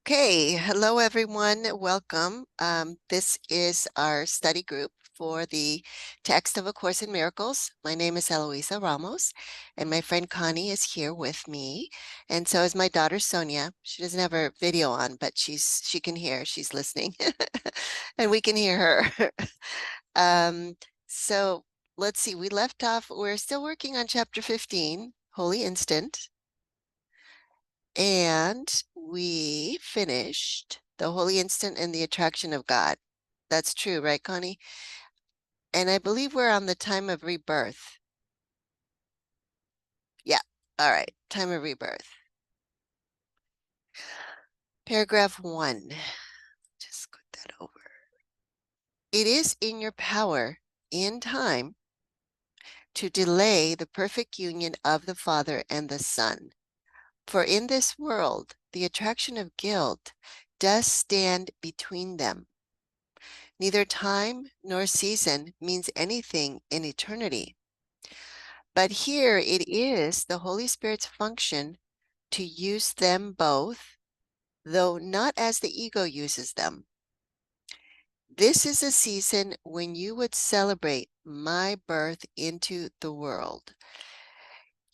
Okay, hello everyone. Welcome. This is our study group for the text of A Course in Miracles. My name is Eloisa Ramos, and my friend Connie is here with me, and so is my daughter Sonia. She doesn't have her video on, but she can hear. She's listening, and we can hear her. So let's see. We left off. We're still working on chapter 15, Holy Instant. And we finished the holy instant and the attraction of God. That's true, right, Connie? And I believe we're on the time of rebirth. Yeah. All right. Time of rebirth. Paragraph 1. Just put that over. It is in your power in time to delay the perfect union of the Father and the Son. For in this world, the attraction of guilt does stand between them. Neither time nor season means anything in eternity. But here it is the Holy Spirit's function to use them both, though not as the ego uses them. This is a season when you would celebrate my birth into the world,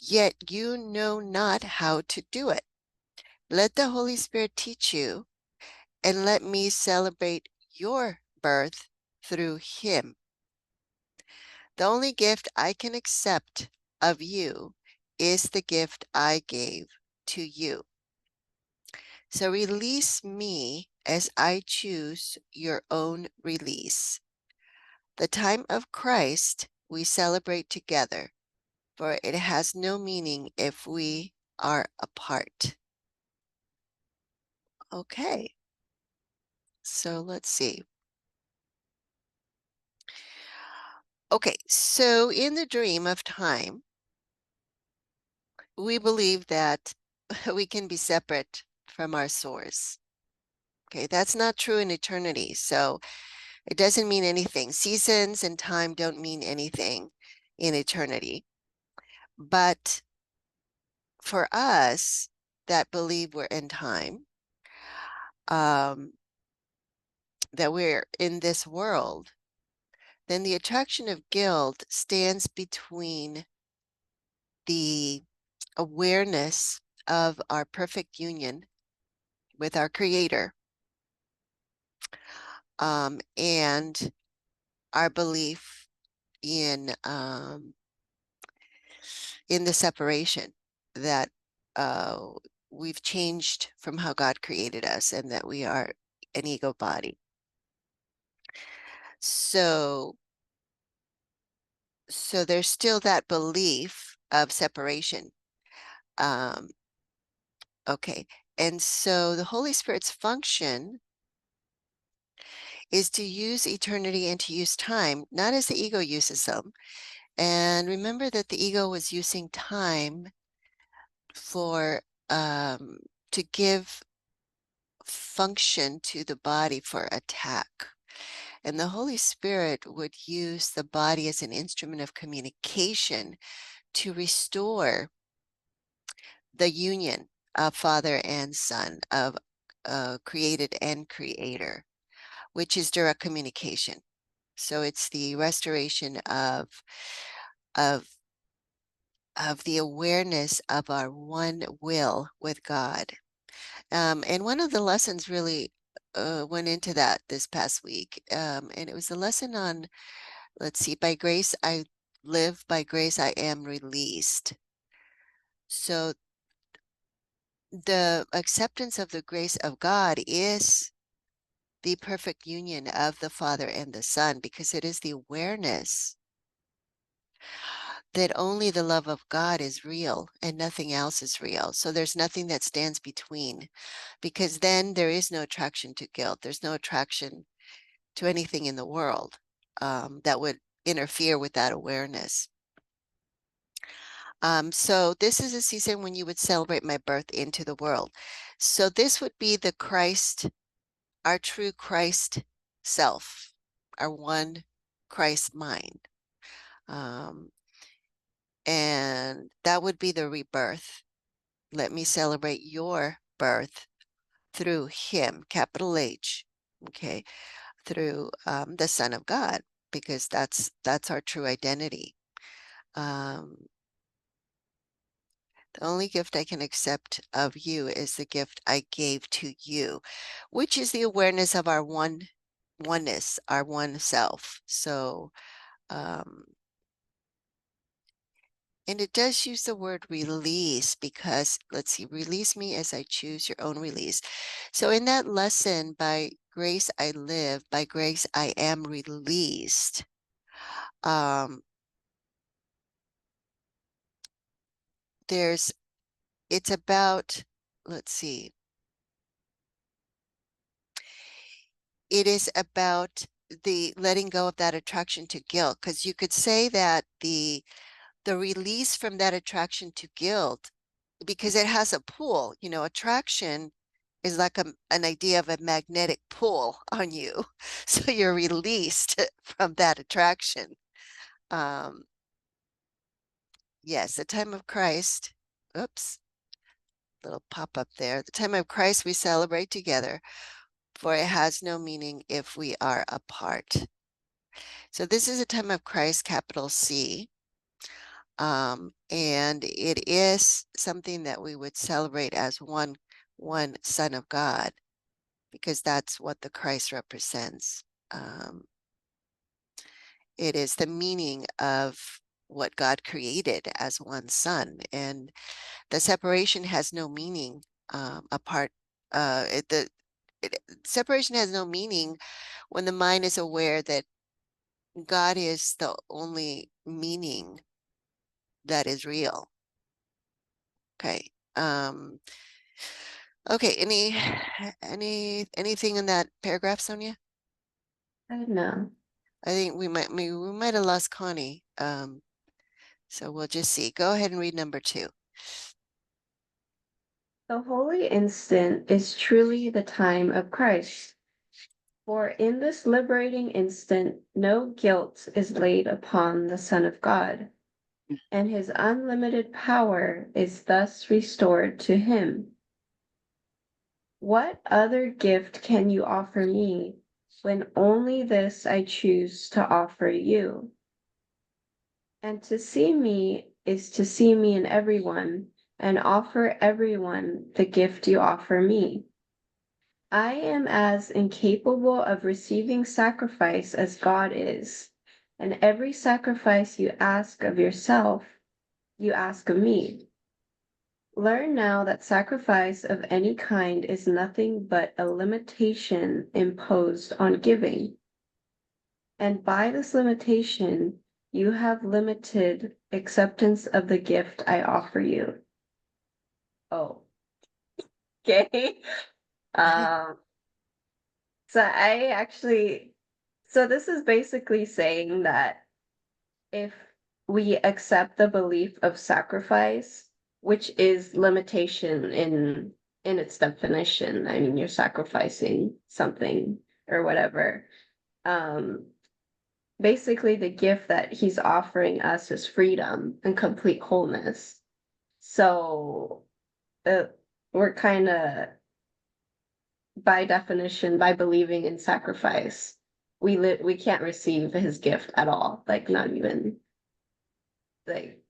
yet you know not how to do it. Let the Holy Spirit teach you, and let me celebrate your birth through him. The only gift I can accept of you is the gift I gave to you. So release me as I choose your own release. The time of Christ we celebrate together, for it has no meaning if we are apart. Okay, so let's see. Okay, so in the dream of time, we believe that we can be separate from our source. Okay, that's not true in eternity. So it doesn't mean anything. Seasons and time don't mean anything in eternity. But for us that believe we're in time, that we're in this world, then the attraction of guilt stands between the awareness of our perfect union with our Creator, and our belief in the separation, that we've changed from how God created us and that we are an ego body. So there's still that belief of separation. Okay, and so the Holy Spirit's function is to use eternity and to use time, not as the ego uses them. And remember that the ego was using time for to give function to the body for attack. And the Holy Spirit would use the body as an instrument of communication to restore the union of Father and Son, of created and creator, which is direct communication. So it's the restoration of the awareness of our one will with God. And one of the lessons really went into that this past week. And it was a lesson on, let's see, by grace I live, by grace I am released. So the acceptance of the grace of God is the perfect union of the Father and the Son, because it is the awareness that only the love of God is real and nothing else is real. So there's nothing that stands between, because then there is no attraction to guilt. There's no attraction to anything in the world that would interfere with that awareness. So this is a season when you would celebrate my birth into the world. So this would be the Christ, our true Christ self, our one Christ mind. And that would be the rebirth. Let me celebrate your birth through him, capital H, okay, through the Son of God, because that's our true identity. The only gift I can accept of you is the gift I gave to you, which is the awareness of our oneness, our one self. So, and it does use the word release because, let's see, release me as I choose your own release. So in that lesson, by grace I live, by grace I am released. It's about, let's see, it is about the letting go of that attraction to guilt, because you could say that the release from that attraction to guilt, because it has a pull, you know, attraction is like an idea of a magnetic pull on you. So you're released from that attraction. Yes, the time of Christ, oops, little pop up there. The time of Christ we celebrate together, for it has no meaning if we are apart. So this is a time of Christ, capital C. And it is something that we would celebrate as one Son of God, because that's what the Christ represents. It is the meaning of what God created as one Son, and the separation has no meaning apart. Separation has no meaning when the mind is aware that God is the only meaning that is real. Okay. Okay, anything in that paragraph, Sonia? I don't know. I think we might have lost Connie. So we'll just see. Go ahead and read number 2. The holy instant is truly the time of Christ. For in this liberating instant, no guilt is laid upon the Son of God, and his unlimited power is thus restored to him. What other gift can you offer me when only this I choose to offer you? And to see me is to see me in everyone and offer everyone the gift you offer me. I am as incapable of receiving sacrifice as God is, and every sacrifice you ask of yourself, you ask of me. Learn now that sacrifice of any kind is nothing but a limitation imposed on giving. And by this limitation, you have limited acceptance of the gift I offer you. Oh, okay. Um, so this is basically saying that if we accept the belief of sacrifice, which is limitation in its definition, I mean, you're sacrificing something or whatever. Um, Basically, the gift that he's offering us is freedom and complete wholeness. So uh, we're kind of, by definition, by believing in sacrifice, we can't receive his gift at all, like not even like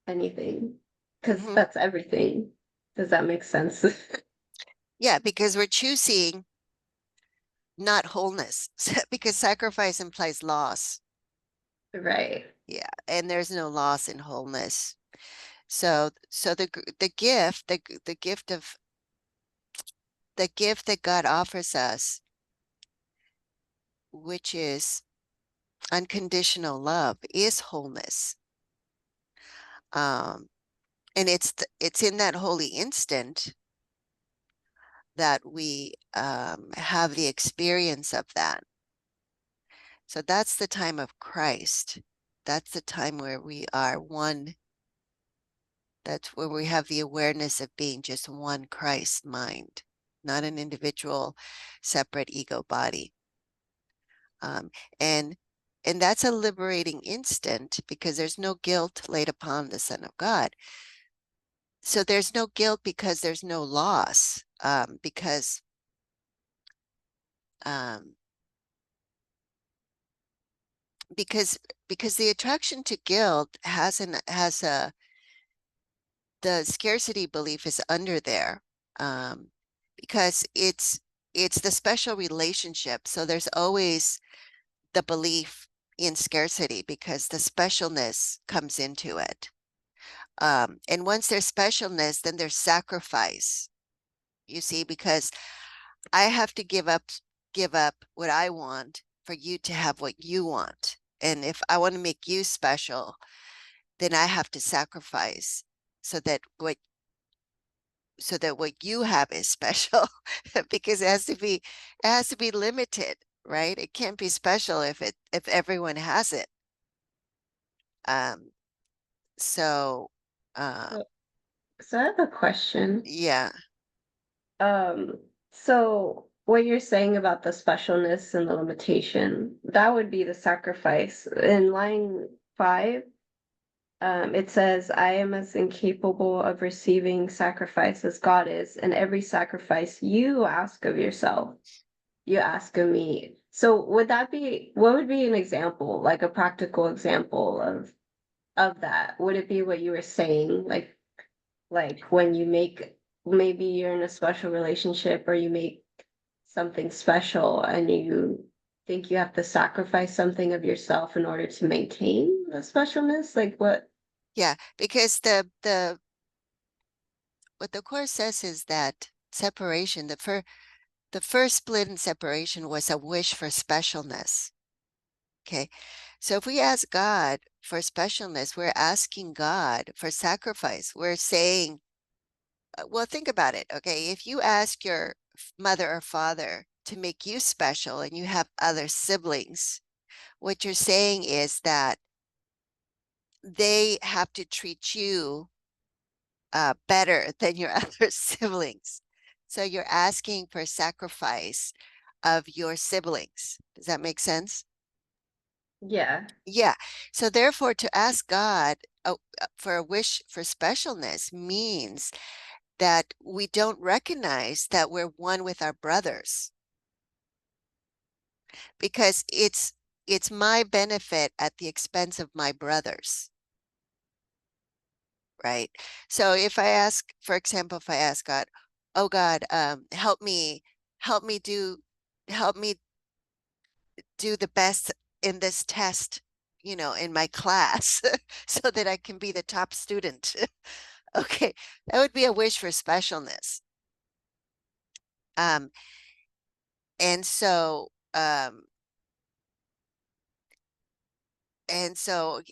anything, because Mm-hmm. that's everything. Does that make sense? Yeah, because we're choosing not wholeness, because sacrifice implies loss. Right. Yeah, and there's no loss in wholeness. So the gift, the gift that God offers us, which is unconditional love, is wholeness. And it's in that holy instant that we have the experience of that. So that's the time of Christ. That's the time where we are one. That's where we have the awareness of being just one Christ mind, not an individual, separate ego body. Um, and and that's a liberating instant, because there's no guilt laid upon the Son of God. So there's no guilt because there's no loss, because Um, because the attraction to guilt has a the scarcity belief is under there, because it's the special relationship. So there's always the belief in scarcity because the specialness comes into it. And once there's specialness, then there's sacrifice. You see, because I have to give up what I want for you to have what you want. And if I want to make you special, then I have to sacrifice so that what you have is special because it has to be limited, right? It can't be special if everyone has it. Um, so So, so I have a question. yeah, Um, so what you're saying about the specialness and the limitation, that would be the sacrifice. In line 5, it says, I am as incapable of receiving sacrifice as God is, and every sacrifice you ask of yourself, you ask of me. So would that be, what would be an example, like a practical example of that? Would it be what you were saying, like when you make, maybe you're in a special relationship or you make something special and you think you have to sacrifice something of yourself in order to maintain the specialness? Like what? yeah, because what the course says is that separation, the first split in separation was a wish for specialness. Okay. So if we ask God for specialness, we're asking God for sacrifice. We're saying, well, think about it. Okay. If you ask your mother or father to make you special and you have other siblings, what you're saying is that they have to treat you better than your other siblings. So you're asking for sacrifice of your siblings. Does that make sense? Yeah. Yeah. So therefore, to ask God for a wish for specialness means that we don't recognize that we're one with our brothers because it's my benefit at the expense of my brothers, right? So if I ask, for example, if I ask God, oh God, help me do help me do the best in this test, in my class so that I can be the top student. Okay, that would be a wish for specialness. Um, and so um,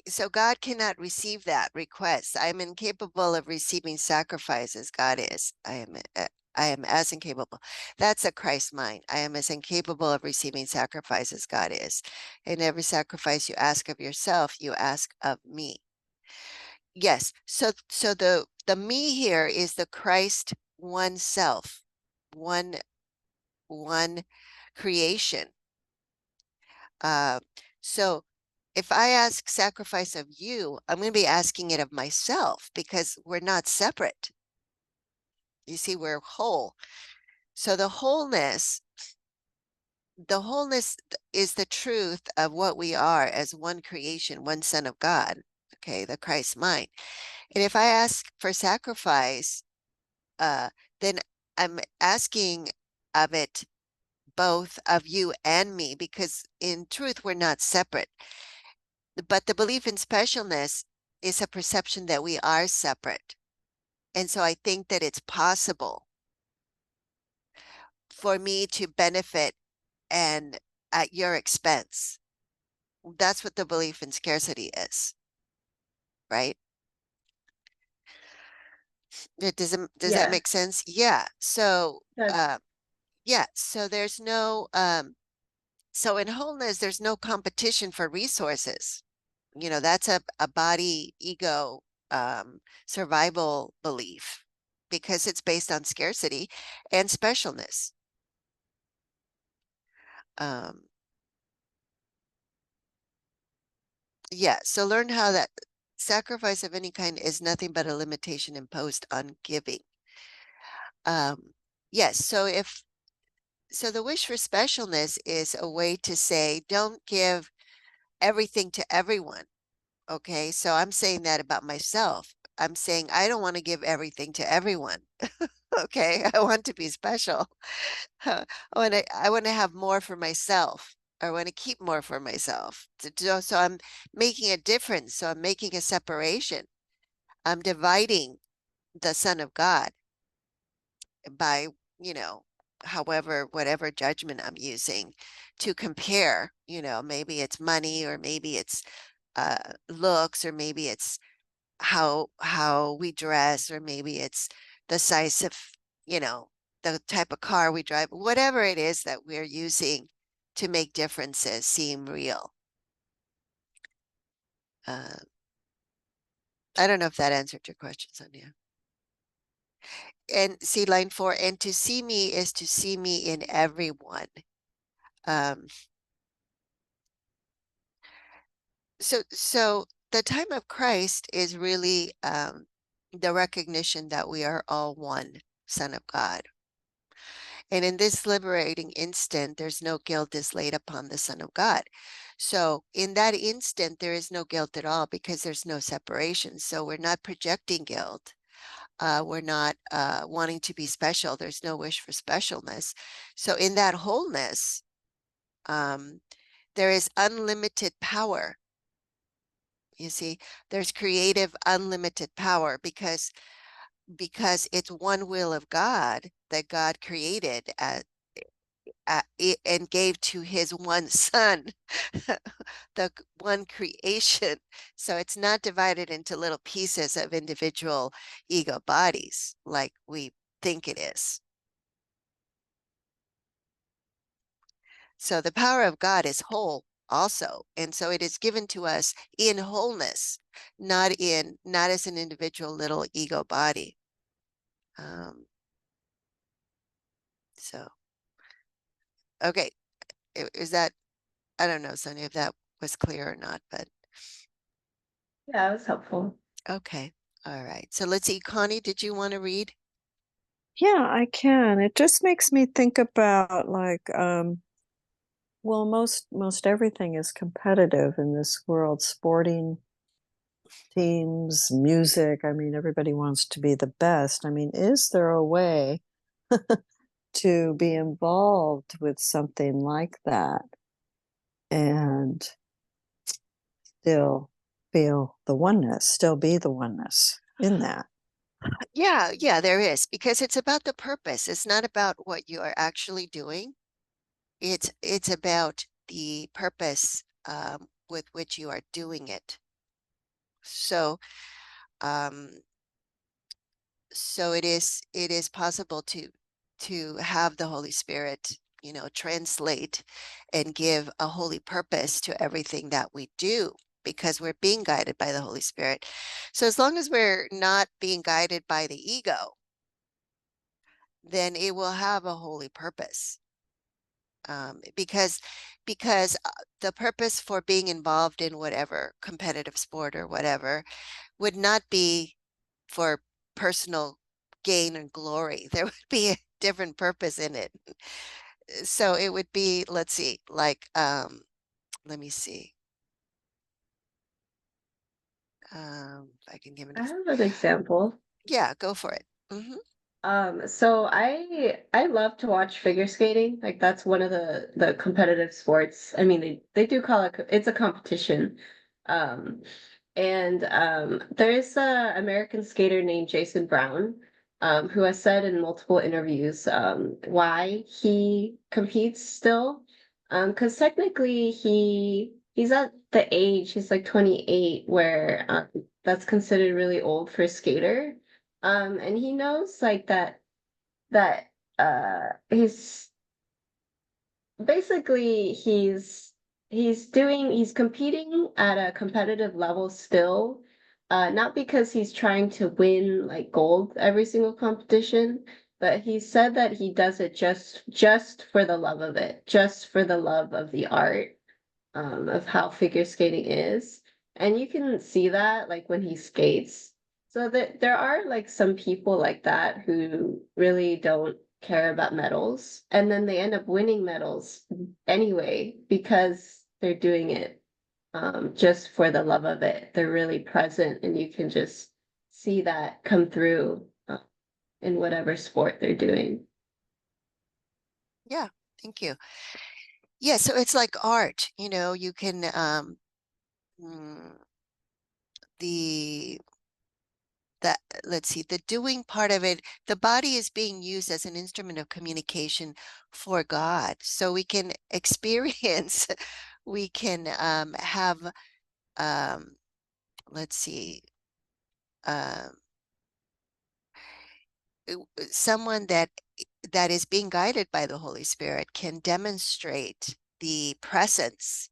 so God cannot receive that request. I am incapable of receiving sacrifice as God is. I am as incapable. That's a Christ mind. I am as incapable of receiving sacrifice as God is. And every sacrifice you ask of yourself, you ask of me. Yes. So the me here is the Christ one self, one one creation. Uh, so if I ask sacrifice of you, I'm going to be asking it of myself because we're not separate. You see, we're whole. So the wholeness is the truth of what we are as one creation, one Son of God. Okay, the Christ mind. And if I ask for sacrifice, uh, then I'm asking of it both of you and me because in truth, we're not separate. But the belief in specialness is a perception that we are separate. And so I think that it's possible for me to benefit and at your expense. That's what the belief in scarcity is, right? Does that Yeah. make sense? Yeah. So That, yeah, so there's no so in wholeness, there's no competition for resources. That's a body ego survival belief because it's based on scarcity and specialness. Um, yeah, so learn how that sacrifice of any kind is nothing but a limitation imposed on giving. Um, yes, so So the wish for specialness is a way to say, don't give everything to everyone. Okay, so I'm saying that about myself. I'm saying I don't want to give everything to everyone. Okay, I want to be special. I want to have more for myself. I want to keep more for myself. So I'm making a difference. So I'm making a separation. I'm dividing the Son of God by, you know, however, whatever judgment I'm using to compare, maybe it's money, or maybe it's looks, or maybe it's how we dress, or maybe it's the size of, you know, the type of car we drive, whatever it is that we're using to make differences seem real. I don't know if that answered your question, Sonia. And see line 4, and to see me is to see me in everyone. Um, so the time of Christ is really the recognition that we are all one Son of God. And in this liberating instant, there's no guilt is laid upon the Son of God. So in that instant, there is no guilt at all because there's no separation. So we're not projecting guilt. We're not wanting to be special. There's no wish for specialness. So in that wholeness, there is unlimited power. You see, there's creative unlimited power because it's one will of God that God created and gave to his one son, the one creation. So it's not divided into little pieces of individual ego bodies like we think it is. So the power of God is whole also. And so it is given to us in wholeness, not as an individual little ego body. So, okay. Is that, I don't know, Sonia, if that was clear or not, but Yeah, it was helpful. okay. All right. So let's see. Connie, did you want to read? Yeah, I can. It just makes me think about like well, most everything is competitive in this world. Sporting teams, music, I mean, everybody wants to be the best. I mean, is there a way to be involved with something like that and still feel the oneness, still be the oneness in that? Yeah, there is, because it's about the purpose. It's not about what you are actually doing. It's about the purpose with which you are doing it. So um, so it is possible to have the Holy Spirit, translate and give a holy purpose to everything that we do because we're being guided by the Holy Spirit. So as long as we're not being guided by the ego, then it will have a holy purpose. Because the purpose for being involved in whatever competitive sport or whatever would not be for personal gain and glory. There would be a different purpose in it. So it would be, let's see, like, let me see. If I can give I an, have an example. yeah, go for it. Hmm. So I love to watch figure skating. Like that's one of the competitive sports. I mean, they do call it it's a competition. Um, and there's a American skater named Jason Brown, who has said in multiple interviews why he competes still. Because technically he's at the age, he's like 28, where that's considered really old for a skater. And he knows like that he's basically he's competing at a competitive level still, not because he's trying to win like gold every single competition, but he said that he does it just for the love of it, just for the love of the art, of how figure skating is. And you can see that like when he skates. So that there are like some people like that who really don't care about medals, and then they end up winning medals anyway because they're doing it just for the love of it. They're really present, and you can just see that come through in whatever sport they're doing. Yeah, thank you. Yeah, so it's like art, you can mm, the that let's see, the doing part of it, the body is being used as an instrument of communication for God. So we can experience, we can have let's see, um someone that is being guided by the Holy Spirit can demonstrate the presence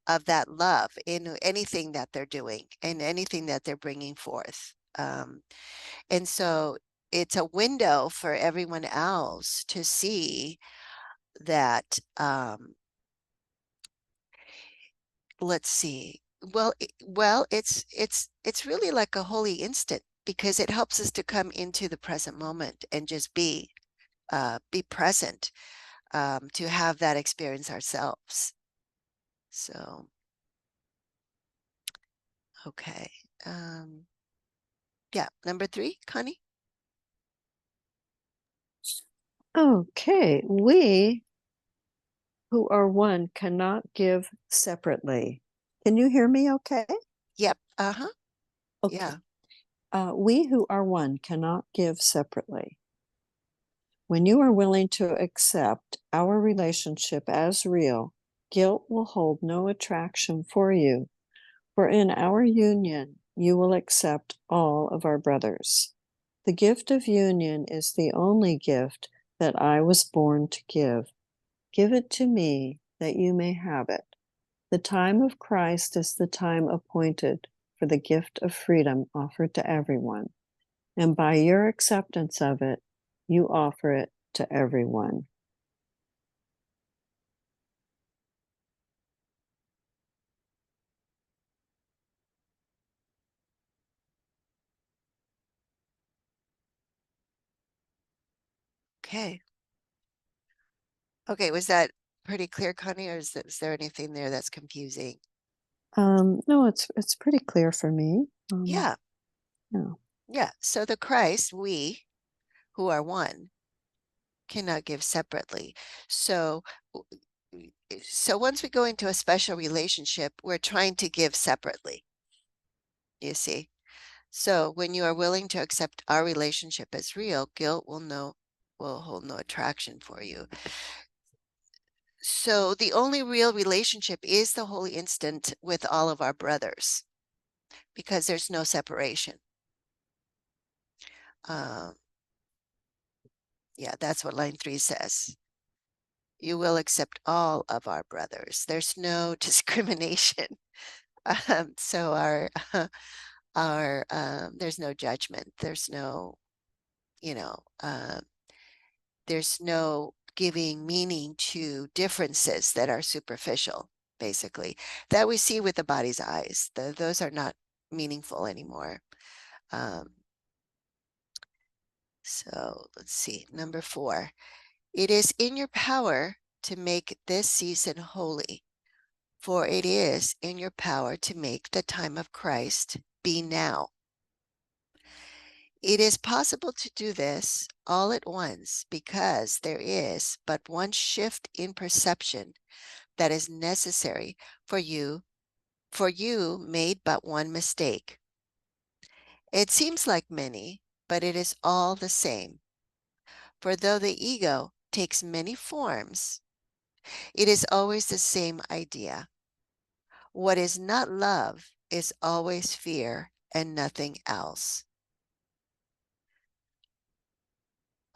of that love in anything that they're doing and anything that they're bringing forth. And so it's a window for everyone else to see that, let's see, well, it's really like a holy instant because it helps us to come into the present moment and just be present, to have that experience ourselves. So, okay. Yeah, number 3, Connie. Okay, we who are one cannot give separately. Can you hear me okay? Yep. Uh-huh. Okay. Yeah. We who are one cannot give separately. When you are willing to accept our relationship as real, guilt will hold no attraction for you, for in our union you will accept all of our brothers. The gift of union is the only gift that I was born to give. Give it to me that you may have it. The time of Christ is the time appointed for the gift of freedom offered to everyone, and by your acceptance of it, you offer it to everyone. Okay. Okay, was that pretty clear, Connie, or is there anything there that's confusing? No, it's pretty clear for me. Yeah. Yeah. Yeah. So the Christ, we who are one, cannot give separately. So once we go into a special relationship, we're trying to give separately, you see. So when you are willing to accept our relationship as real, guilt will hold no attraction for you. So the only real relationship is the holy instant with all of our brothers, because there's no separation. Yeah, that's what line 3 says. You will accept all of our brothers. There's no discrimination. So there's no judgment. There's no, there's no giving meaning to differences that are superficial, basically, that we see with the body's eyes. Those are not meaningful anymore. So let's see, number 4. It is in your power to make this season holy, for it is in your power to make the time of Christ be now. It is possible to do this all at once because there is but one shift in perception that is necessary for you made but one mistake. It seems like many, but it is all the same. For though the ego takes many forms, it is always the same idea. What is not love is always fear and nothing else.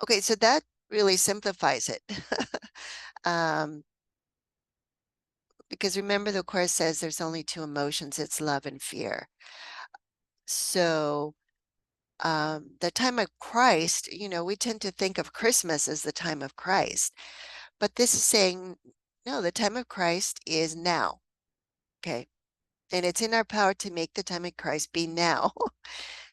Okay, so that really simplifies it. Because remember, the Course says there's only 2 emotions, it's love and fear. So the time of Christ, we tend to think of Christmas as the time of Christ, but this is saying, no, the time of Christ is now. Okay. And it's in our power to make the time of Christ be now.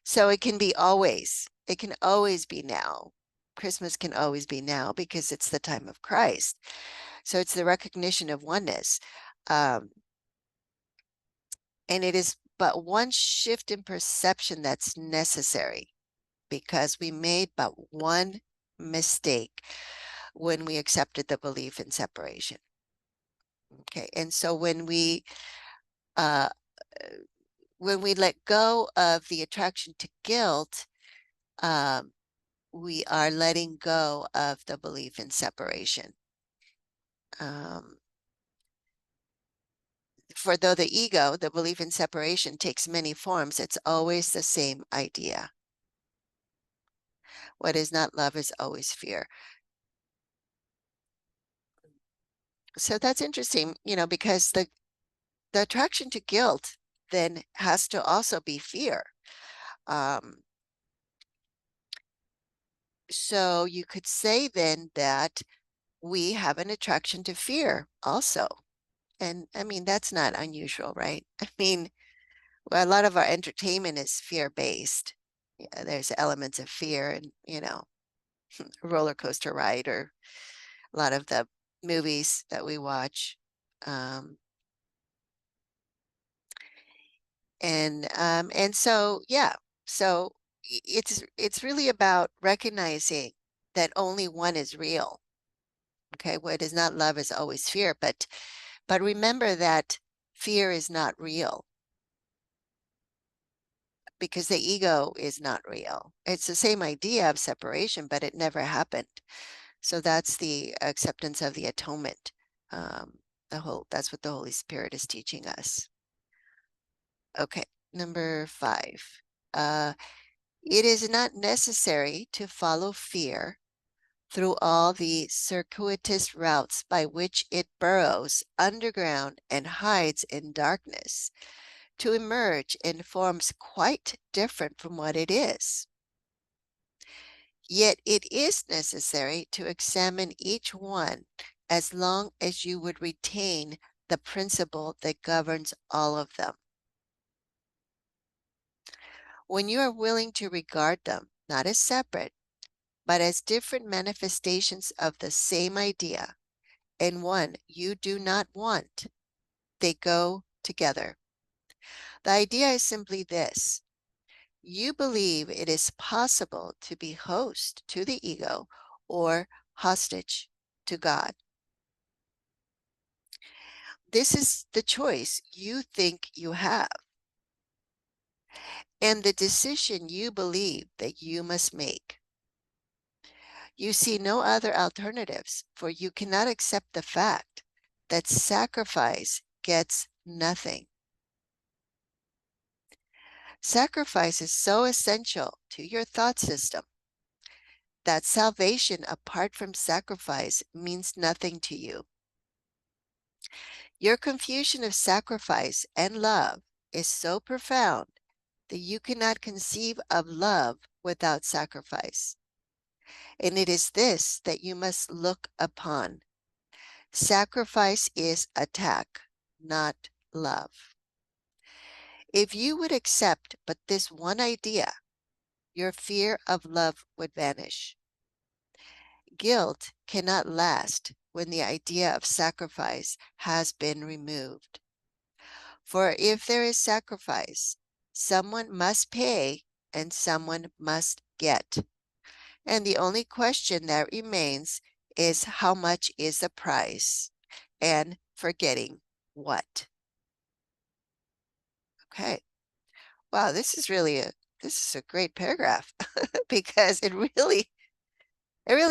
So it can be always. It can always be now. Christmas can always be now because it's the time of Christ. So it's the recognition of oneness. And it is but one shift in perception that's necessary, because we made but one mistake when we accepted the belief in separation. Okay, and so uh, when we let go of the attraction to guilt, we are letting go of the belief in separation. For though the ego, the belief in separation, takes many forms, it's always the same idea. What is not love is always fear. So that's interesting, because the attraction to guilt then has to also be fear. So you could say then that we have an attraction to fear also. And I mean, that's not unusual, right? I mean, well, a lot of our entertainment is fear-based. Yeah, there's elements of fear and, roller coaster ride, or a lot of the movies that we watch. And so, yeah, so it's really about recognizing that only one is real. Okay, what is not love is always fear, but remember that fear is not real, because the ego is not real. It's the same idea of separation, but it never happened. So that's the acceptance of the atonement. That's what the Holy Spirit is teaching us. Okay, number 5. It is not necessary to follow fear through all the circuitous routes by which it burrows underground and hides in darkness, to emerge in forms quite different from what it is. Yet it is necessary to examine each one as long as you would retain the principle that governs all of them. When you are willing to regard them not as separate, but as different manifestations of the same idea, and one you do not want, they go together. The idea is simply this: you believe it is possible to be host to the ego or hostage to God. This is the choice you think you have, and the decision you believe that you must make. You see no other alternatives, for you cannot accept the fact that sacrifice gets nothing. Sacrifice is so essential to your thought system that salvation apart from sacrifice means nothing to you. Your confusion of sacrifice and love is so profound that you cannot conceive of love without sacrifice. And it is this that you must look upon. Sacrifice is attack, not love. If you would accept but this one idea, your fear of love would vanish. Guilt cannot last when the idea of sacrifice has been removed. For if there is sacrifice, someone must pay and someone must get. And the only question that remains is how much is the price, and for getting what? Okay. Wow, this is a great paragraph because it really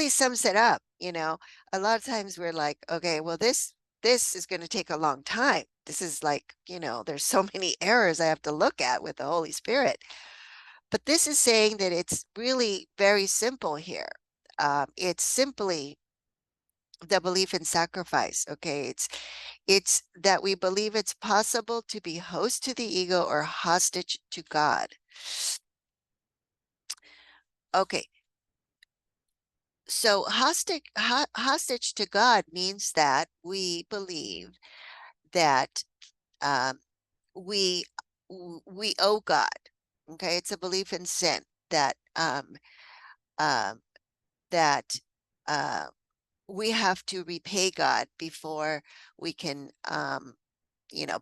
sums it up. A lot of times we're like, okay, well, this is going to take a long time. This is like, there's so many errors I have to look at with the Holy Spirit. But this is saying that it's really very simple here. It's simply the belief in sacrifice. Okay, it's that we believe it's possible to be host to the ego or hostage to God. Okay, so hostage to God means that we believe that we owe God. Okay, it's a belief in sin that that we have to repay God before we can,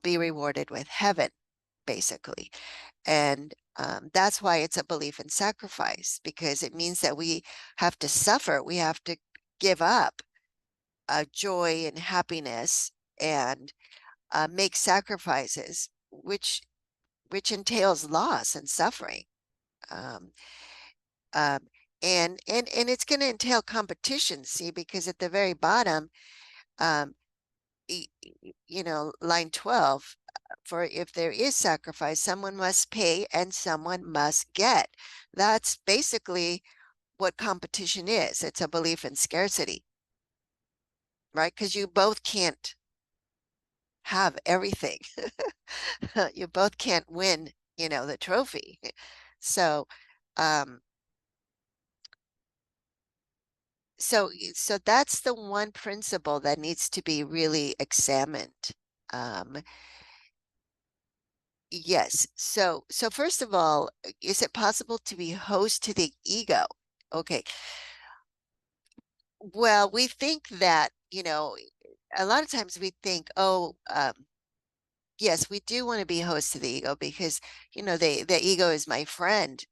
be rewarded with heaven, basically. And that's why it's a belief in sacrifice, because it means that we have to suffer. We have to give up joy and happiness and make sacrifices, which entails loss and suffering. Um, um, and it's going to entail competition, see, because at the very bottom, um, line 12, for if there is sacrifice, someone must pay and someone must get. That's basically what competition is. It's a belief in scarcity, right? Because you both can't have everything. You both can't win, the trophy. So, um, so that's the one principle that needs to be really examined. Yes. So first of all, is it possible to be host to the ego? Okay. Well, we think that, a lot of times we think, oh, yes, we do want to be host to the ego because, the ego is my friend.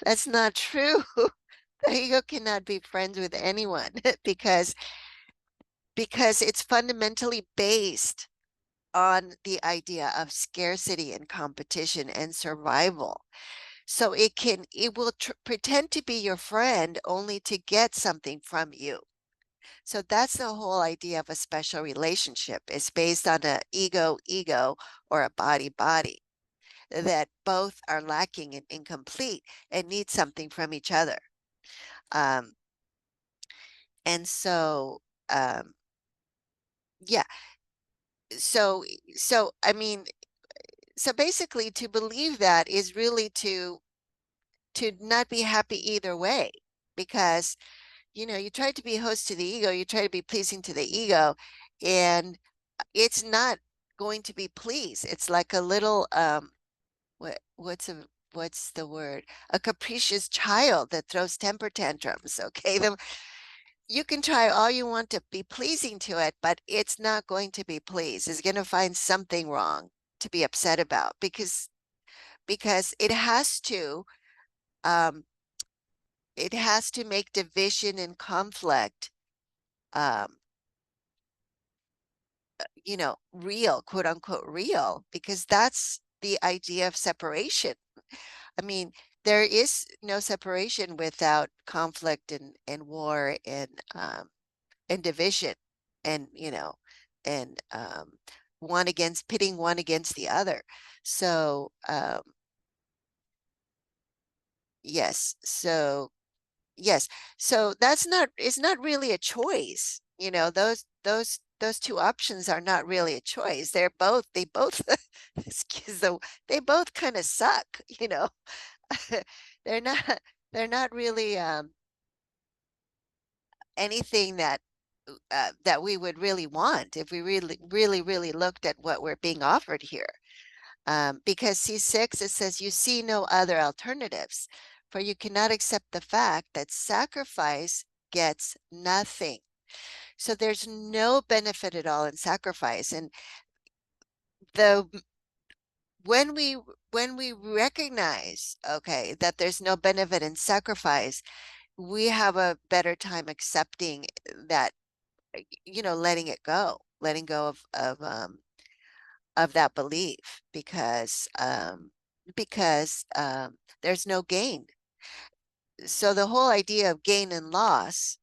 That's not true. The ego cannot be friends with anyone because it's fundamentally based on the idea of scarcity and competition and survival. So it will pretend to be your friend only to get something from you. So that's the whole idea of a special relationship. It's based on a ego or a body, that both are lacking and incomplete and need something from each other. Um, and so, yeah. So I mean, so basically to believe that is really to not be happy either way, because you try to be host to the ego, you try to be pleasing to the ego, and it's not going to be pleased. It's like a little what's the word, a capricious child that throws temper tantrums. Okay, you can try all you want to be pleasing to it, but it's not going to be pleased. It's going to find something wrong to be upset about, because it has to um, make division and conflict um, real, quote unquote real, because that's the idea of separation. I mean, there is no separation without conflict and war and division, and and pitting one against the other. So yes, yes, so it's not really a choice. Those two options are not really a choice. They both excuse the they both kind of suck. They're not really anything that we would really want if we really looked at what we're being offered here. Because C6, it says, you see no other alternatives, for you cannot accept the fact that sacrifice gets nothing. So there's no benefit at all in sacrifice. And the when we recognize, okay, that there's no benefit in sacrifice, we have a better time accepting that, letting go of that belief, because there's no gain. So the whole idea of gain and loss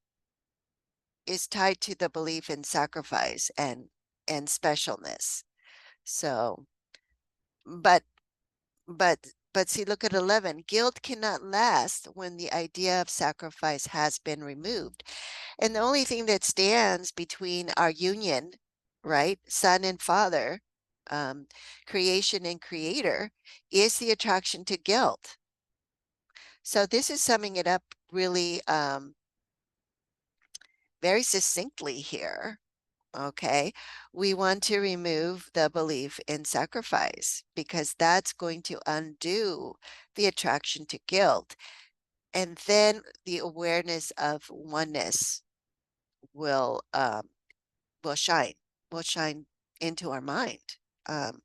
is tied to the belief in sacrifice and specialness. So, but see, look at 11. Guilt cannot last when the idea of sacrifice has been removed. And the only thing that stands between our union, right, son and father, creation and creator, is the attraction to guilt. So this is summing it up really very succinctly here. Okay, we want to remove the belief in sacrifice because that's going to undo the attraction to guilt. and then the awareness of oneness will will shine into our mind. Um,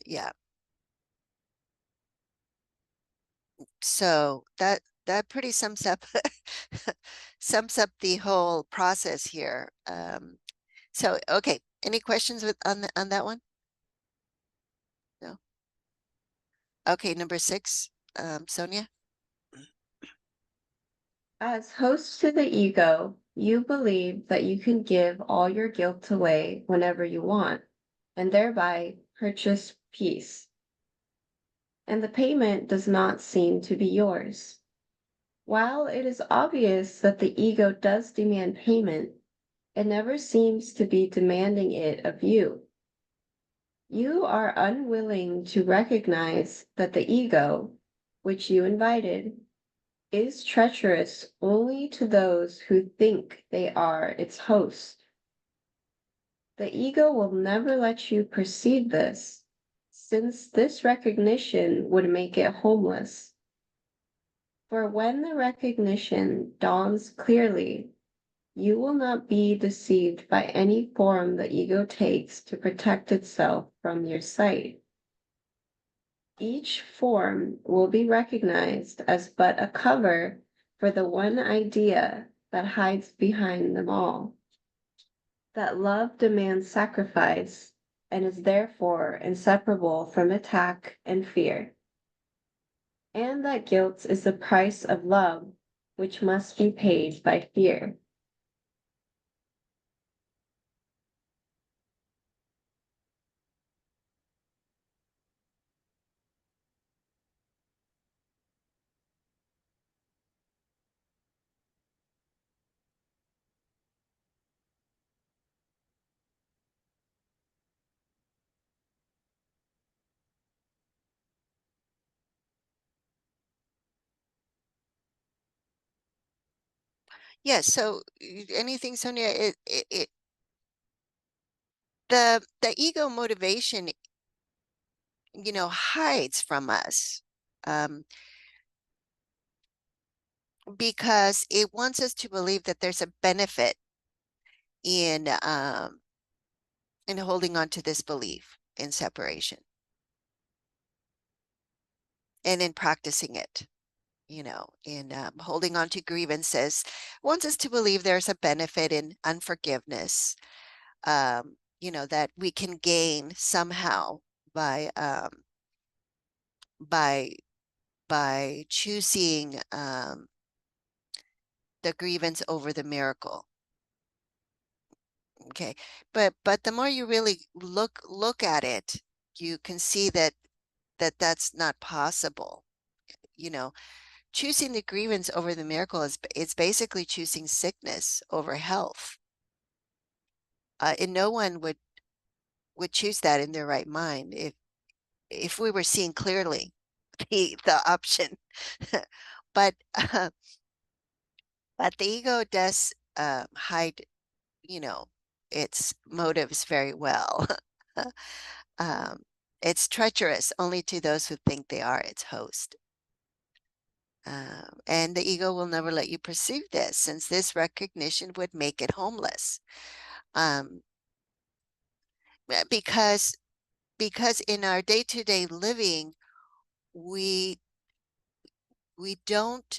yeah. So that pretty sums up sums up the whole process here. So okay, any questions on that one? No. Okay, number 6, Sonia. As host to the ego, you believe that you can give all your guilt away whenever you want, and thereby purchase peace. And the payment does not seem to be yours. While it is obvious that the ego does demand payment, it never seems to be demanding it of you. You are unwilling to recognize that the ego, which you invited, is treacherous only to those who think they are its host. The ego will never let you perceive this, since this recognition would make it homeless. For when the recognition dawns clearly, you will not be deceived by any form the ego takes to protect itself from your sight. Each form will be recognized as but a cover for the one idea that hides behind them all. That love demands sacrifice and is therefore inseparable from attack and fear. And that guilt is the price of love, which must be paid by fear. Yeah, so anything, Sonia, the ego motivation, hides from us, because it wants us to believe that there's a benefit in holding on to this belief in separation and in practicing it. In holding on to grievances, wants us to believe there's a benefit in unforgiveness, that we can gain somehow by by choosing the grievance over the miracle. Okay, but the more you really look at it, you can see that's not possible. Choosing the grievance over the miracle it's basically choosing sickness over health. And no one would choose that in their right mind if we were seeing clearly the option. But but the ego does hide, its motives very well. Um, it's treacherous only to those who think they are its host. And the ego will never let you perceive this, since this recognition would make it homeless. Um, because in our day-to-day living, we don't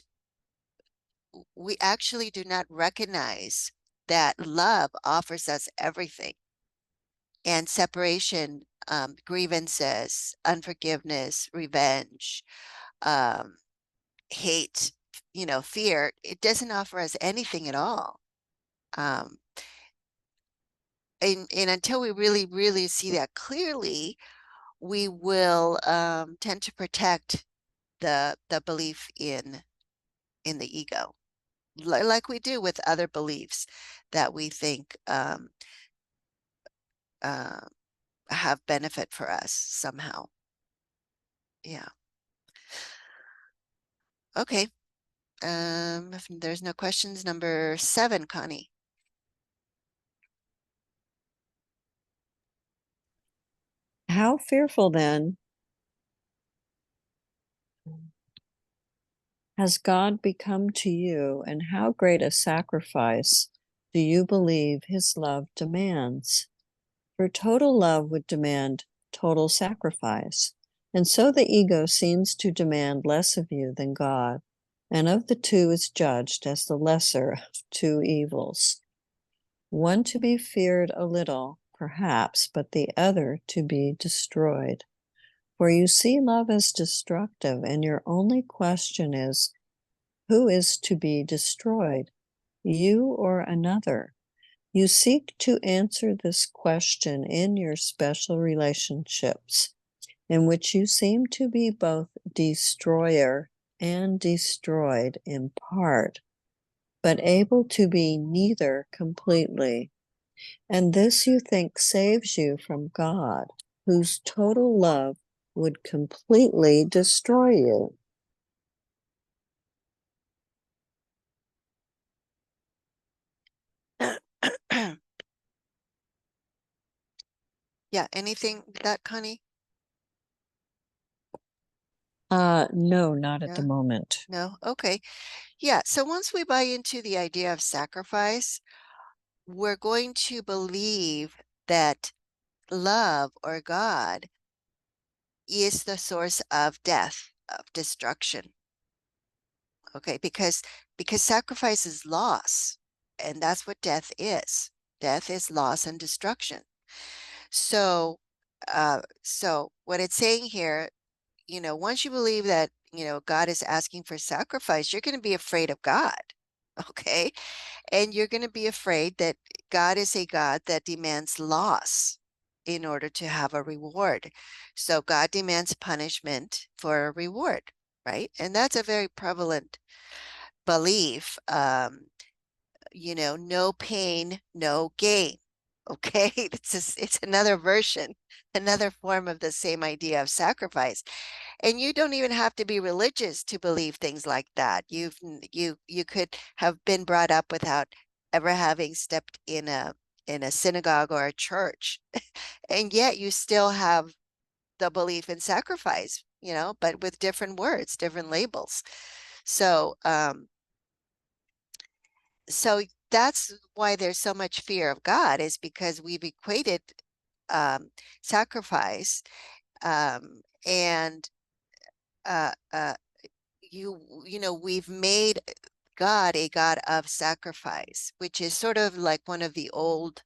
we actually do not recognize that love offers us everything, and separation, grievances, unforgiveness, revenge, hate, fear, it doesn't offer us anything at all. And until we really, really see that clearly, we will tend to protect the belief in the ego, like we do with other beliefs that we think uh, have benefit for us somehow. Yeah. Okay. If there's no questions, number 7, Connie. How fearful then Has God become to you, and how great a sacrifice do you believe his love demands? For total love would demand total sacrifice, and so the ego seems to demand less of you than God, and of the two is judged as the lesser of two evils. One to be feared a little, perhaps, but the other to be destroyed. For you see love as destructive, and your only question is, who is to be destroyed, you or another? You seek to answer this question in your special relationships, in which you seem to be both destroyer and destroyed in part, but able to be neither completely. And this you think saves you from God, whose total love would completely destroy you. Yeah, anything with that, Connie? No, not at the Yeah, moment. no? Okay. Yeah, so once we buy into the idea of sacrifice, we're going to believe that love or God is the source of death, of destruction. Okay, because sacrifice is loss, and that's what death is. Death is loss and destruction. So, so what it's saying here, once you believe that, God is asking for sacrifice, you're going to be afraid of God. Okay. And you're going to be afraid that God is a God that demands loss in order to have a reward. So God demands punishment for a reward, right? And that's a very prevalent belief. No pain, no gain. Okay, it's another version, another form of the same idea of sacrifice. And you don't even have to be religious to believe things like that. You could have been brought up without ever having stepped in a synagogue or a church, and yet you still have the belief in sacrifice, but with different words, different labels. So that's why there's so much fear of God, is because we've equated sacrifice, and uh, uh, we've made God a God of sacrifice, which is sort of like one of the old.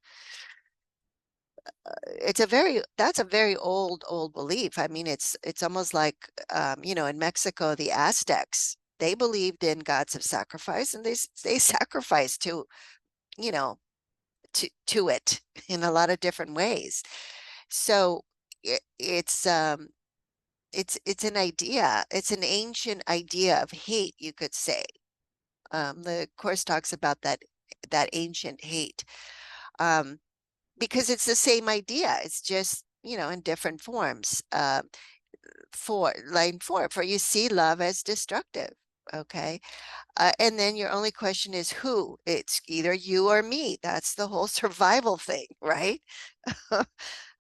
That's a very old belief. I mean, it's almost like, in Mexico, the Aztecs, they believed in gods of sacrifice, and they sacrificed you know, to it in a lot of different ways. So it's an idea. It's an ancient idea of hate, you could say. The course talks about that ancient hate, um, because it's the same idea. It's just, in different forms. For line 4, for you see love as destructive. Okay. And then your only question is who? It's either you or me. That's the whole survival thing, right?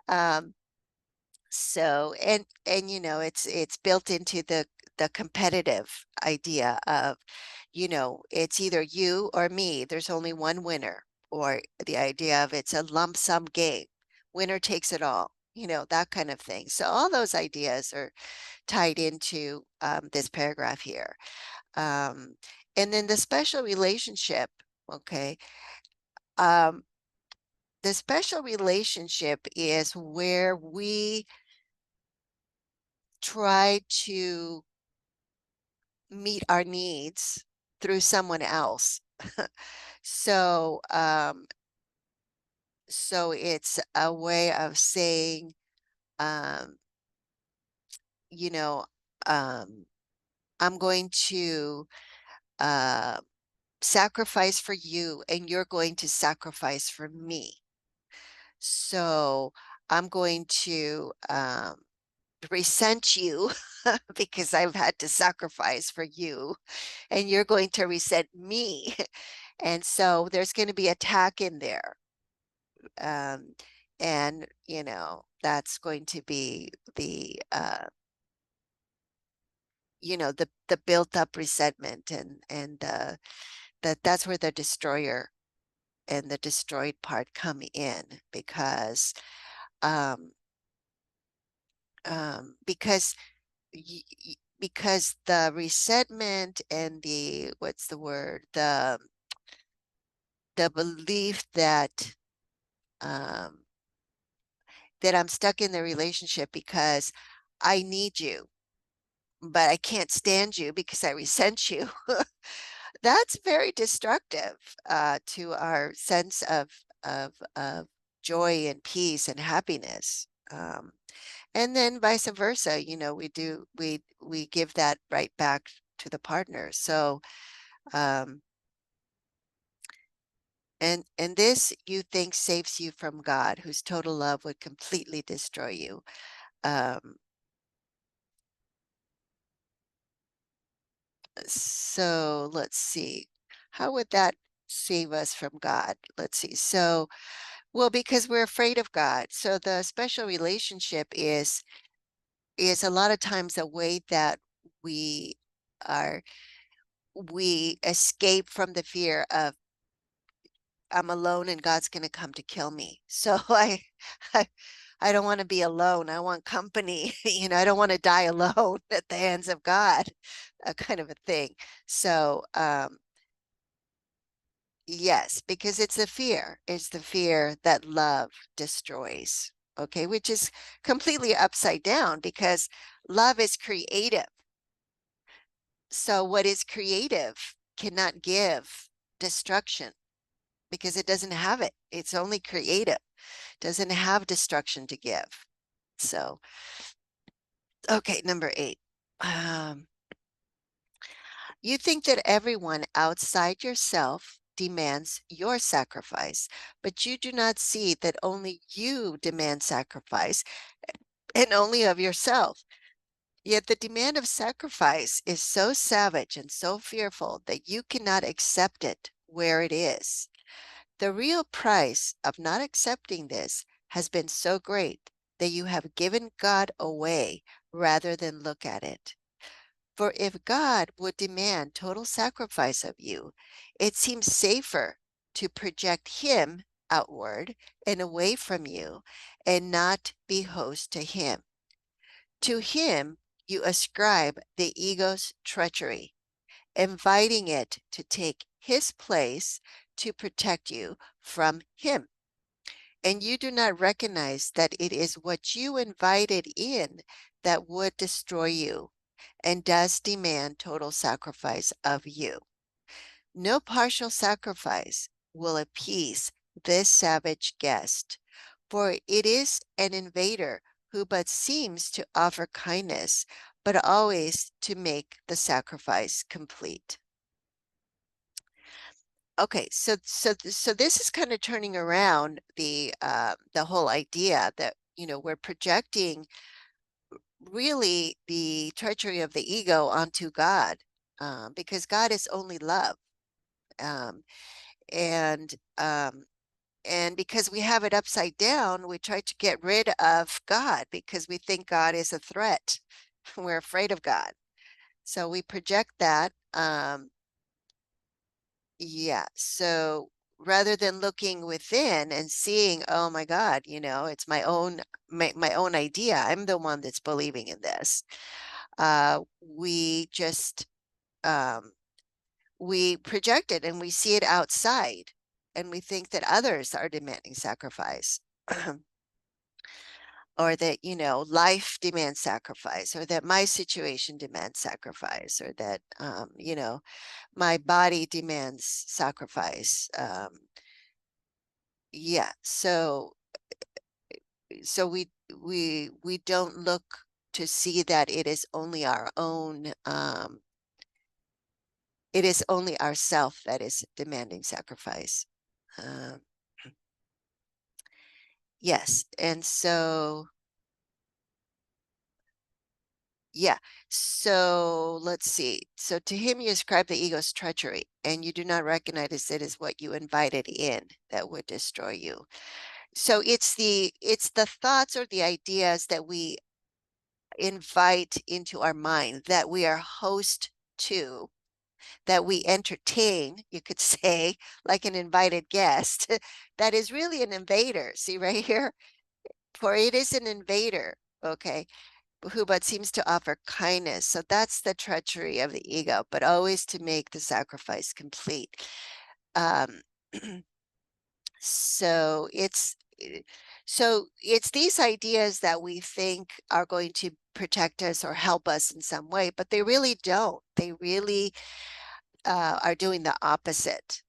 Um, so it's built into the competitive idea of, it's either you or me. There's only one winner, or the idea of it's a lump sum game. Winner takes it all, that kind of thing. So all those ideas are tied into this paragraph here. Um, and then the special relationship, okay. Um, the special relationship is where we try to meet our needs through someone else. So, so it's a way of saying, um, you know, I'm going to uh, sacrifice for you, and you're going to sacrifice for me. So I'm going to resent you because I've had to sacrifice for you, and you're going to resent me. And so there's going to be attack in there. Um, and, that's going to be you know, the built up resentment, and that's where the destroyer and the destroyed part come in, because because because the resentment and the, what's the word, the belief that that I'm stuck in the relationship because I need you, but I can't stand you because I resent you. That's very destructive to our sense of joy and peace and happiness. And then vice versa, you know, we give that right back to the partner. So and this you think saves you from God, whose total love would completely destroy you. So let's see, how would that save us from God? Let's see. So, well, because we're afraid of God. So the special relationship is a lot of times a way that we are we escape from the fear of I'm alone and God's going to come to kill me. So I, I don't want to be alone. I want company. You know, I don't want to die alone at the hands of God, a kind of a thing. So, yes, because it's the fear. It's the fear that love destroys. Okay, which is completely upside down because love is creative. So what is creative cannot give destruction because it doesn't have it. It's only creative, doesn't have destruction to give. So, okay, number 8. You think that everyone outside yourself demands your sacrifice, but you do not see that only you demand sacrifice and only of yourself. Yet the demand of sacrifice is so savage and so fearful that you cannot accept it where it is. The real price of not accepting this has been so great that you have given God away rather than look at it. For if God would demand total sacrifice of you, it seems safer to project Him outward and away from you and not be host to Him. To Him you ascribe the ego's treachery, inviting it to take His place to protect you from Him. And you do not recognize that it is what you invited in that would destroy you and does demand total sacrifice of you. No partial sacrifice will appease this savage guest, for it is an invader who but seems to offer kindness, but always to make the sacrifice complete. Okay, so this is kind of turning around the whole idea that, you know, we're projecting really the treachery of the ego onto God, because God is only love, um, and um, and because we have it upside down, we try to get rid of God because we think God is a threat. We're afraid of God, so we project that. Yeah, so rather than looking within and seeing, oh my God, you know, it's my own idea. I'm the one that's believing in this. We just we project it and we see it outside and we think that others are demanding sacrifice. Or that, you know, life demands sacrifice, or that my situation demands sacrifice, or that, you know, my body demands sacrifice. Yeah, so we don't look to see that it is only our own, it is only ourself that is demanding sacrifice. Um, yes, and so yeah, so let's see. So to him you ascribe the ego's treachery, and you do not recognize it as what you invited in that would destroy you. So it's the thoughts or the ideas that we invite into our mind, that we are host to, that we entertain, you could say, like an invited guest, that is really an invader. See right here? For it is an invader, okay, who but seems to offer kindness. So that's the treachery of the ego, but always to make the sacrifice complete. Um, so it's these ideas that we think are going to protect us or help us in some way, but they really don't. They really are doing the opposite.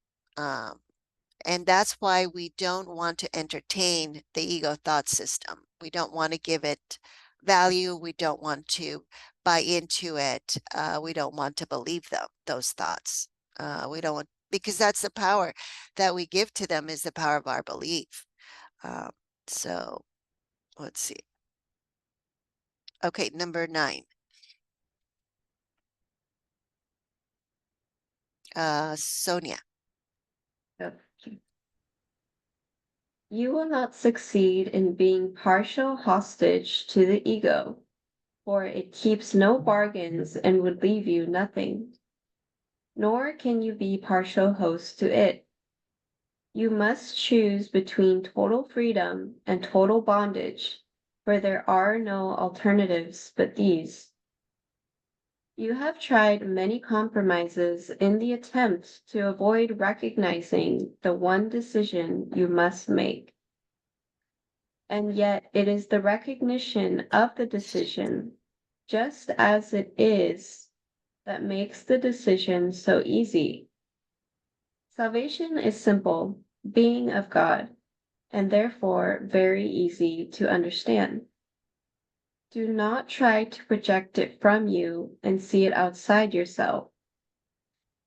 And that's why we don't want to entertain the ego thought system. We don't want to give it value. We don't want to buy into it. We don't want to believe those thoughts. We don't want, because that's the power that we give to them, is the power of our belief. So let's see. Okay, number 9. Sonia. Yep. You will not succeed in being partial hostage to the ego, for it keeps no bargains and would leave you nothing. Nor can you be partial host to it. You must choose between total freedom and total bondage, for there are no alternatives but these. You have tried many compromises in the attempt to avoid recognizing the one decision you must make. And yet it is the recognition of the decision, just as it is, that makes the decision so easy. Salvation is simple, being of God, and therefore very easy to understand. Do not try to project it from you and see it outside yourself.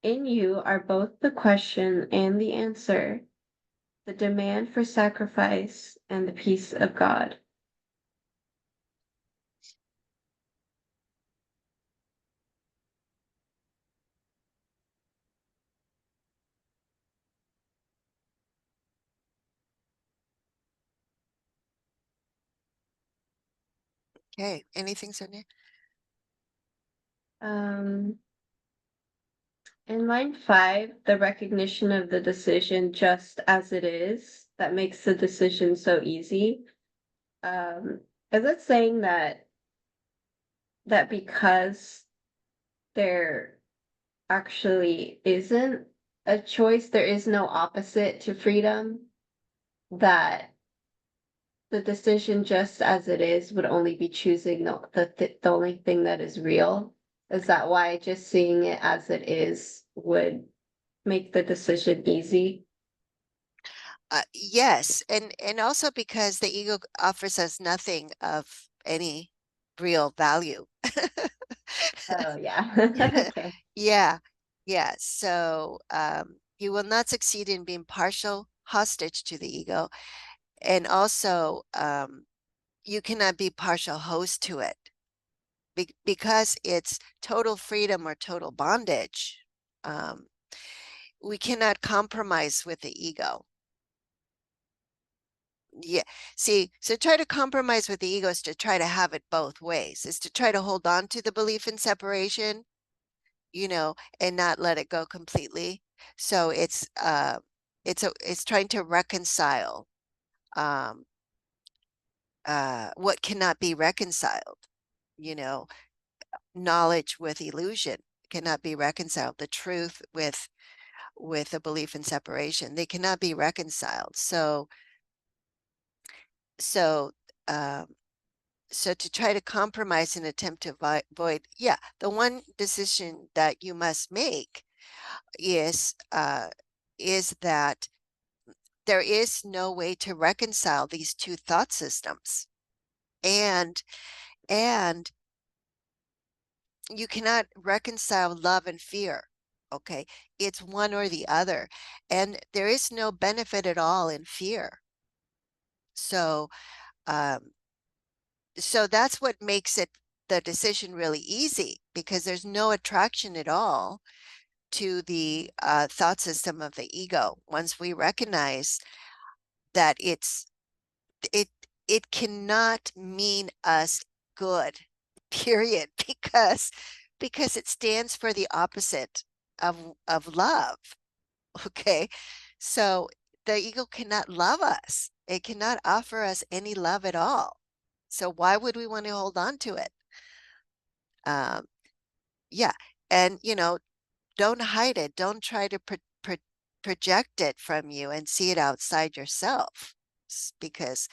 In you are both the question and the answer, the demand for sacrifice and the peace of God. Okay, anything, Sonia? Um, in line 5, the recognition of the decision just as it is, that makes the decision so easy. Is it saying that because there actually isn't a choice, there is no opposite to freedom, that the decision just as it is would only be choosing the only thing that is real? Is that why just seeing it as it is would make the decision easy? Yes, and also because the ego offers us nothing of any real value. Oh, yeah. Okay. Yeah, yeah. So you will not succeed in being partial hostage to the ego, and also you cannot be partial host to it because it's total freedom or total bondage. Um, we cannot compromise with the ego. Yeah. See, so try to compromise with the ego is to try to have it both ways, is to try to hold on to the belief in separation, and not let it go completely. So it's trying to reconcile what cannot be reconciled, you know, knowledge with illusion cannot be reconciled, the truth with a belief in separation. They cannot be reconciled. So um So to try to compromise and attempt to avoid, yeah, the one decision that you must make is that there is no way to reconcile these two thought systems, and and you cannot reconcile love and fear. Okay, it's one or the other, and there is no benefit at all in fear. So um, so that's what makes it the decision really easy, because there's no attraction at all to the thought system of the ego. Once we recognize that it it cannot mean us good. period, because it stands for the opposite of love. Okay, so the ego cannot love us. It cannot offer us any love at all. So why would we want to hold on to it? Yeah, and don't hide it. Don't try to project it from you and see it outside yourself, because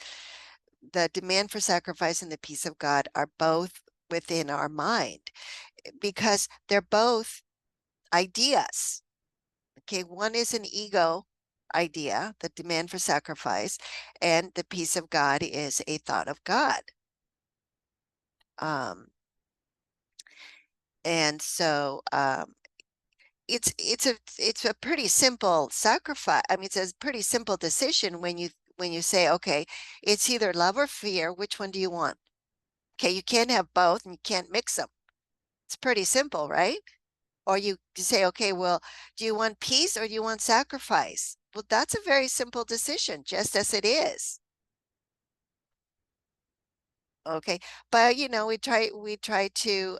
the demand for sacrifice and the peace of God are both within our mind, because they're both ideas. Okay, one is an ego idea, the demand for sacrifice, and the peace of God is a thought of God. And so it's a pretty simple sacrifice. I mean, it's a pretty simple decision when you say, okay, it's either love or fear. Which one do you want? Okay, you can't have both and you can't mix them. It's pretty simple, right? Or you say, okay, well, do you want peace or do you want sacrifice? Well, that's a very simple decision, just as it is. Okay, but we try to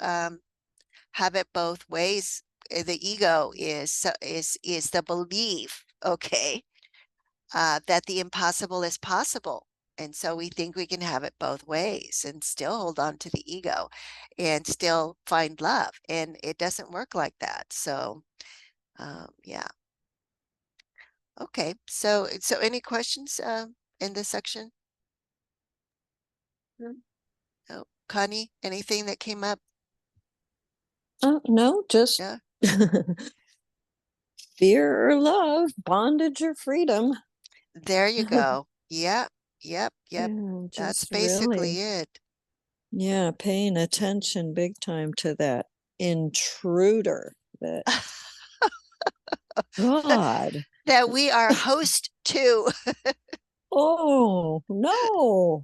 have it both ways. The ego is the belief, okay, that the impossible is possible. And so we think we can have it both ways and still hold on to the ego and still find love. And it doesn't work like that. So, yeah. Okay. So any questions in this section? Oh, Connie, anything that came up? No, just Yeah. fear or love, bondage or freedom. There you go. Yep. Yep. Yep. Yeah, That's just basically really, it. yeah, paying attention big time to that intruder that God. That we are host to. Oh, no.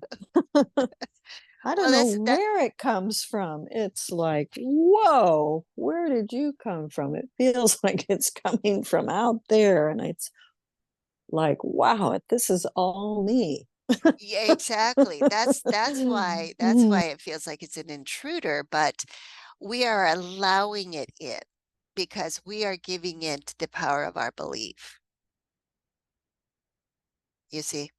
I don't Well, know that where it comes from. It's like, whoa, where did you come from? It feels like it's coming from out there. And it's like, wow, this is all me. yeah, exactly. That's why it feels like it's an intruder, but we are allowing it in because we are giving it the power of our belief. You see?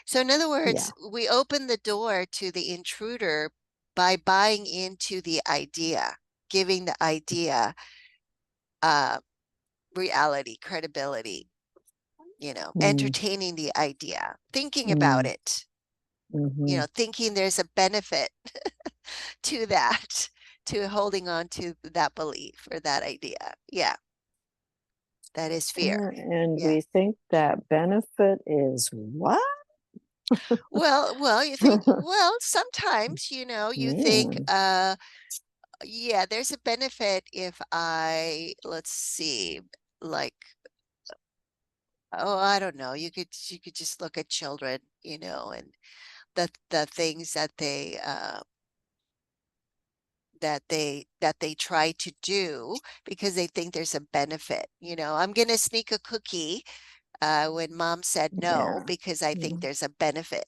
So in other Yeah. words, we open the door to the intruder by buying into the idea, giving the idea uh reality, credibility, Mm, entertaining the idea, thinking about mm, it, hmm thinking there's a benefit to that, to holding on to that belief or that idea. Yeah, that is fear. And Yeah. we think that benefit is what? Well, you think, well, sometimes, you think, Man. yeah, there's a benefit if let's see, like, oh, I don't know, you could just look at children, and the things that they try to do because they think there's a benefit. I'm gonna sneak a cookie when mom said no Yeah. because I think Yeah. there's a benefit.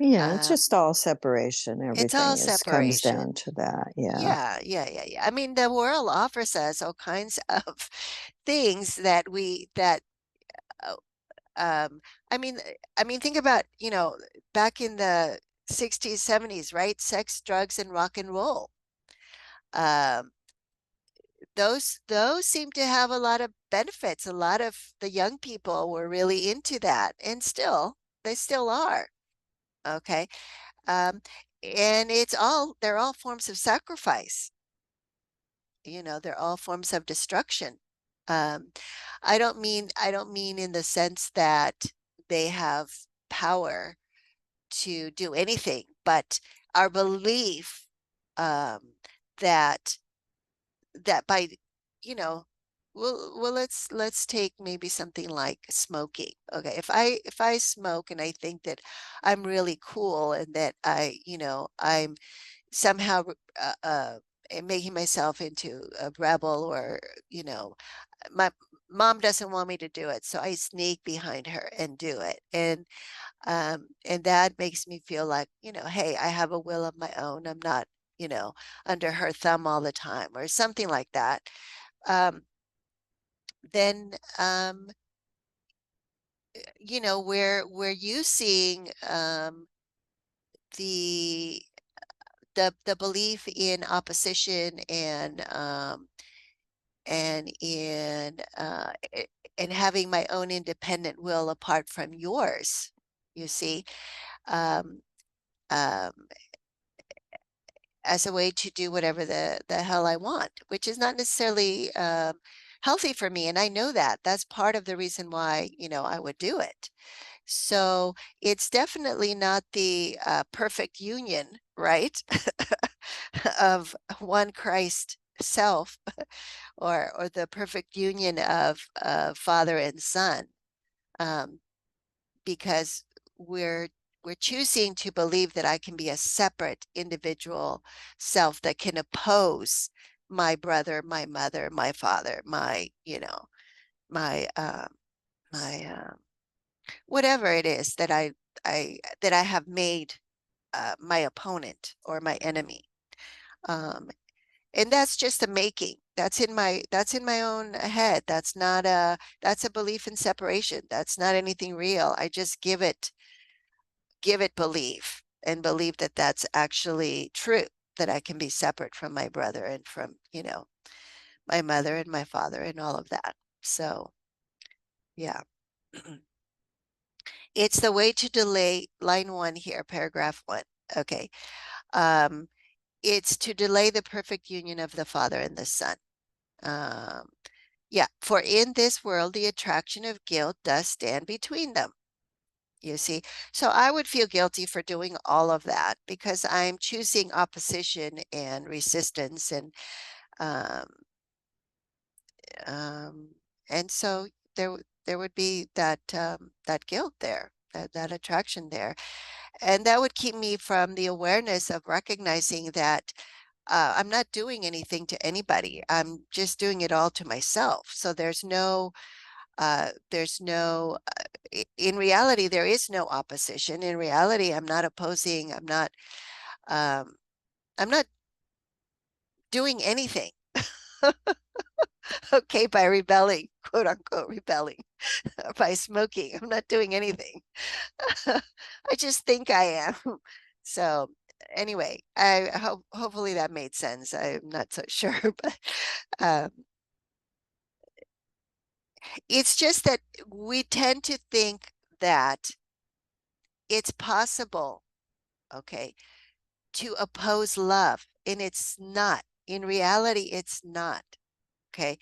Yeah, it's Um, just all separation. it's all Everything is comes separation. down to that. Yeah. Yeah, yeah, yeah, yeah. I mean, the world offers us all kinds of things that uh, um I mean think about, back in the 60s, 70s, right? Sex, drugs, and rock and roll. Um, those seem to have a lot of benefits. A lot of the young people were really into that, and they still are. Okay. Um, and they're all forms of sacrifice. They're all forms of destruction. Um, I don't mean in the sense that they have power to do anything, but our belief um, that by you know well, let's take maybe something like smoking. Okay, if I smoke and I think that I'm really cool and that I'm somehow making myself into a rebel, or you know my mom doesn't want me to do it, so I sneak behind her and do it. And that makes me feel like, hey, I have a will of my own. I'm not, under her thumb all the time or something like that. Then, where you seeing the the belief in opposition and in and having my own independent will apart from yours, you see, um, um, as a way to do whatever the hell I want, which is not necessarily healthy for me. And I know that. That's part of the reason why, I would do it. So it's definitely not the perfect union, right? Of one Christ self, or the perfect union of father and son, because we're choosing to believe that I can be a separate individual self that can oppose my brother, my mother, my father, my, my whatever it is that I have made my opponent or my enemy. And that's just a making. That's in my own head. That's a belief in separation. That's not anything real. I just give it belief and believe that that's actually true, that I can be separate from my brother and from, my mother and my father and all of that. So, yeah. It's the way to delay line 1 here, paragraph 1. Okay. Um, it's to delay the perfect union of the Father and the Son. Yeah, for in this world, the attraction of guilt does stand between them. You see, so I would feel guilty for doing all of that because I'm choosing opposition and resistance, um, um, and so there would be that guilt there, that attraction there, and that would keep me from the awareness of recognizing that I'm not doing anything to anybody. I'm just doing it all to myself. So in reality, there is no opposition. In reality, I'm not opposing. Um, I'm not doing anything. Okay, by rebelling, quote unquote, rebelling, by smoking. I'm not doing anything. I just think I am. So anyway, I hope hopefully that made sense. I'm not so sure, but um, it's just that we tend to think that it's possible, okay, to oppose love, and it's not. In reality, it's not. Okay.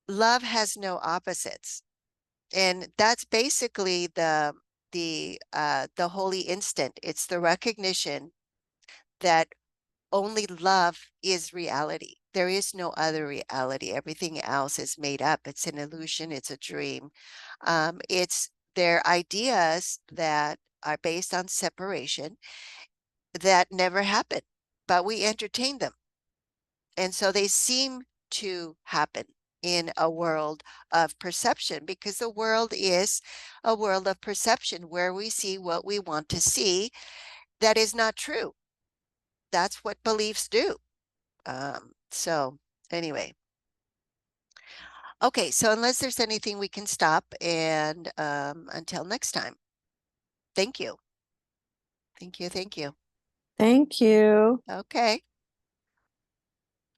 Love has no opposites. And that's basically the holy instant. It's the recognition that only love is reality. There is no other reality. Everything else is made up. It's an illusion. It's a dream. It's their ideas that are based on separation that never happen, but we entertain them. And so they seem to happen in a world of perception, because the world is a world of perception where we see what we want to see. That is not true. That's what beliefs do. So anyway, okay, so unless there's anything, we can stop, and until next time, thank you. Thank you. Thank you. Okay.